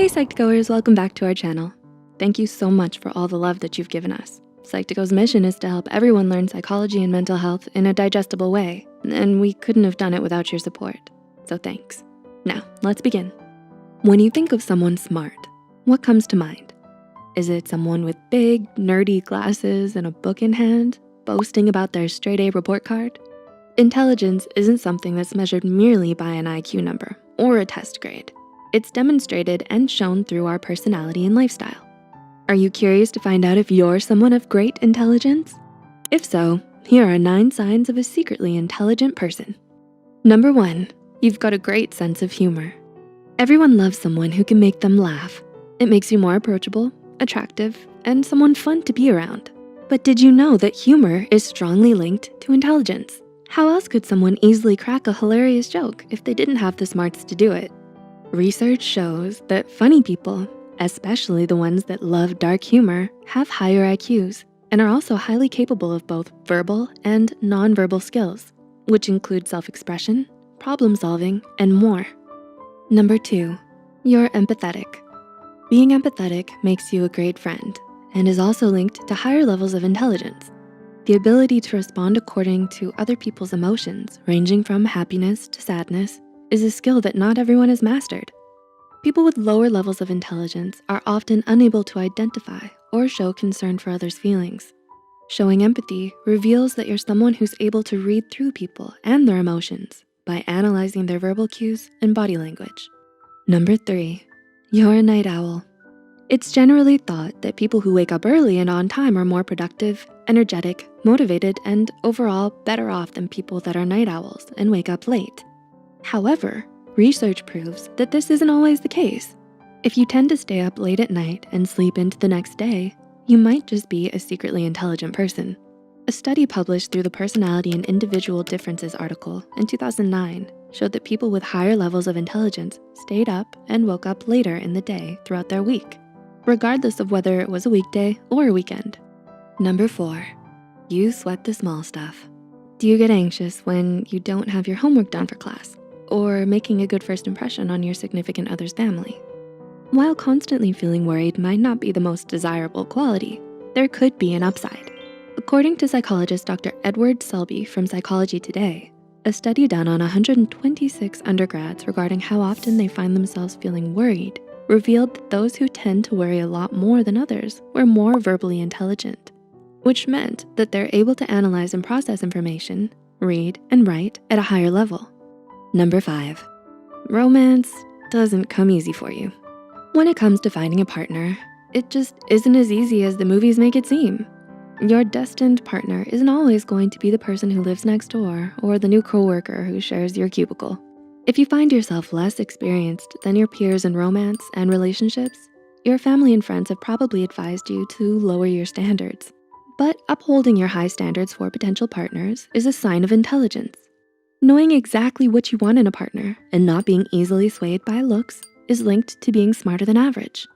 Hey Psych2Goers, welcome back to our channel. Thank you so much for all the love that you've given us. Psych2Go's mission is to help everyone learn psychology and mental health in a digestible way, and we couldn't have done it without your support, so thanks. Now, let's begin. When you think of someone smart, what comes to mind? Is it someone with big, nerdy glasses and a book in hand, boasting about their straight-A report card? Intelligence isn't something that's measured merely by an IQ number or a test grade. It's demonstrated and shown through our personality and lifestyle. Are you curious to find out if you're someone of great intelligence? If so, here are 9 signs of a secretly intelligent person. Number 1, you've got a great sense of humor. Everyone loves someone who can make them laugh. It makes you more approachable, attractive, and someone fun to be around. But did you know that humor is strongly linked to intelligence? How else could someone easily crack a hilarious joke if they didn't have the smarts to do it? Research shows that funny people, especially the ones that love dark humor, have higher IQs and are also highly capable of both verbal and nonverbal skills, which include self-expression, problem solving, and more. Number 2, you're empathetic. Being empathetic makes you a great friend and is also linked to higher levels of intelligence. The ability to respond according to other people's emotions, ranging from happiness to sadness, is a skill that not everyone has mastered. People with lower levels of intelligence are often unable to identify or show concern for others' feelings. Showing empathy reveals that you're someone who's able to read through people and their emotions by analyzing their verbal cues and body language. Number 3, you're a night owl. It's generally thought that people who wake up early and on time are more productive, energetic, motivated, and overall better off than people that are night owls and wake up late. However, research proves that this isn't always the case. If you tend to stay up late at night and sleep into the next day, you might just be a secretly intelligent person. A study published through the Personality and Individual Differences article in 2009 showed that people with higher levels of intelligence stayed up and woke up later in the day throughout their week, regardless of whether it was a weekday or a weekend. Number 4, you sweat the small stuff. Do you get anxious when you don't have your homework done for class, or making a good first impression on your significant other's family? While constantly feeling worried might not be the most desirable quality, there could be an upside. According to psychologist Dr. Edward Selby from Psychology Today, a study done on 126 undergrads regarding how often they find themselves feeling worried revealed that those who tend to worry a lot more than others were more verbally intelligent, which meant that they're able to analyze and process information, read and write at a higher level. Number 5, romance doesn't come easy for you. When it comes to finding a partner, it just isn't as easy as the movies make it seem. Your destined partner isn't always going to be the person who lives next door or the new coworker who shares your cubicle. If you find yourself less experienced than your peers in romance and relationships, your family and friends have probably advised you to lower your standards. But upholding your high standards for potential partners is a sign of intelligence. Knowing exactly what you want in a partner and not being easily swayed by looks is linked to being smarter than average.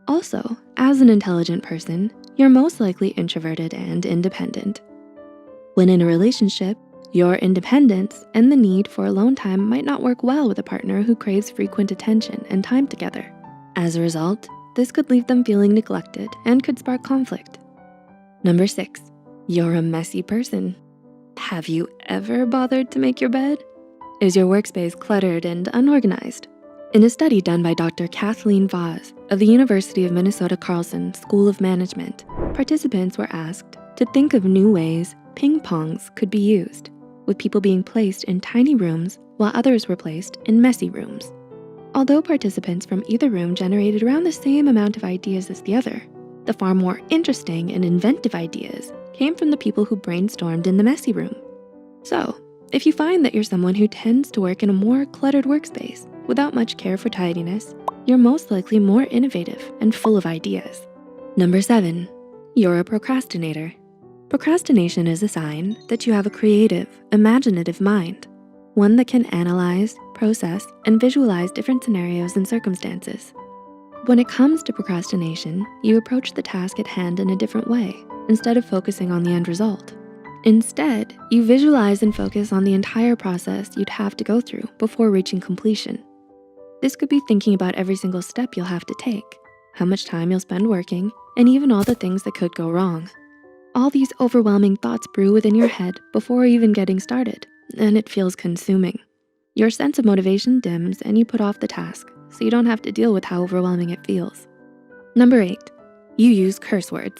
Also, as an intelligent person, you're most likely introverted and independent. When in a relationship, your independence and the need for alone time might not work well with a partner who craves frequent attention and time together. As a result, this could leave them feeling neglected and could spark conflict. Number 6, you're a messy person. Have you ever bothered to make your bed? Is your workspace cluttered and unorganized? In a study done by Dr. Kathleen Voss of the University of Minnesota Carlson School of Management, participants were asked to think of new ways ping pongs could be used, with people being placed in tiny rooms while others were placed in messy rooms. Although participants from either room generated around the same amount of ideas as the other, the far more interesting and inventive ideas came from the people who brainstormed in the messy room. So, if you find that you're someone who tends to work in a more cluttered workspace without much care for tidiness, you're most likely more innovative and full of ideas. Number 7, you're a procrastinator. Procrastination is a sign that you have a creative, imaginative mind, one that can analyze, process, and visualize different scenarios and circumstances. When it comes to procrastination, you approach the task at hand in a different way instead of focusing on the end result. Instead, you visualize and focus on the entire process you'd have to go through before reaching completion. This could be thinking about every single step you'll have to take, how much time you'll spend working, and even all the things that could go wrong. All these overwhelming thoughts brew within your head before even getting started, and it feels consuming. Your sense of motivation dims and you put off the task, so you don't have to deal with how overwhelming it feels. Number 8, you use curse words.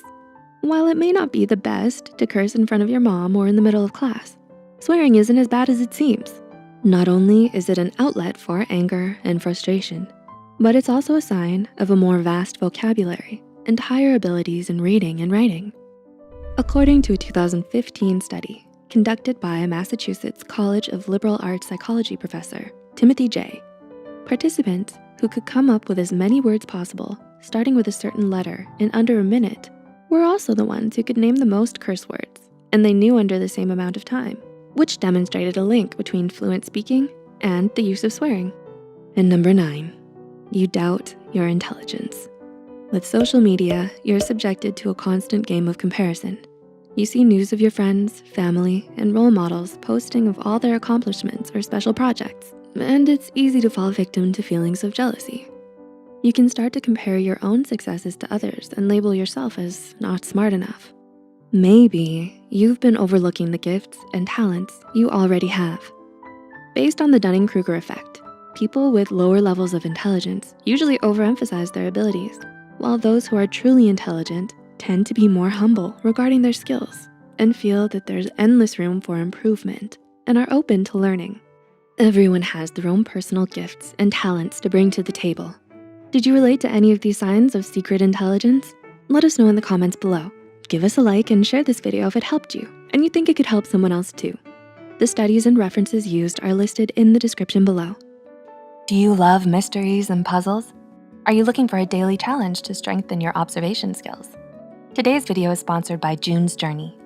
While it may not be the best to curse in front of your mom or in the middle of class, swearing isn't as bad as it seems. Not only is it an outlet for anger and frustration, but it's also a sign of a more vast vocabulary and higher abilities in reading and writing. According to a 2015 study conducted by a Massachusetts College of Liberal Arts psychology professor, Timothy J., participants who could come up with as many words possible, starting with a certain letter in under a minute, were also the ones who could name the most curse words, and they knew under the same amount of time, which demonstrated a link between fluent speaking and the use of swearing. And number 9, you doubt your intelligence. With social media, you're subjected to a constant game of comparison. You see news of your friends, family, and role models posting of all their accomplishments or special projects, and it's easy to fall victim to feelings of jealousy. You can start to compare your own successes to others and label yourself as not smart enough. Maybe you've been overlooking the gifts and talents you already have. Based on the Dunning-Kruger effect, people with lower levels of intelligence usually overemphasize their abilities, while those who are truly intelligent tend to be more humble regarding their skills and feel that there's endless room for improvement and are open to learning. Everyone has their own personal gifts and talents to bring to the table. Did you relate to any of these signs of secret intelligence? Let us know in the comments below. Give us a like and share this video if it helped you and you think it could help someone else too. The studies and references used are listed in the description below. Do you love mysteries and puzzles? Are you looking for a daily challenge to strengthen your observation skills? Today's video is sponsored by June's Journey,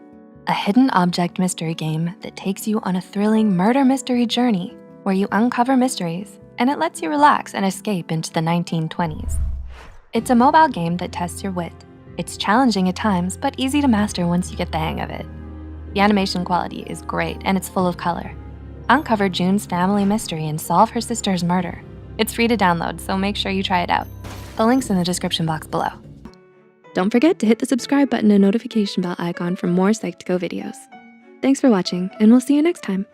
a hidden object mystery game that takes you on a thrilling murder mystery journey where you uncover mysteries and it lets you relax and escape into the 1920s. It's a mobile game that tests your wit. It's challenging at times, but easy to master once you get the hang of it. The animation quality is great and it's full of color. Uncover June's family mystery and solve her sister's murder. It's free to download, so make sure you try it out. The link's in the description box below. Don't forget to hit the subscribe button and notification bell icon for more Psych2Go videos. Thanks for watching, and we'll see you next time.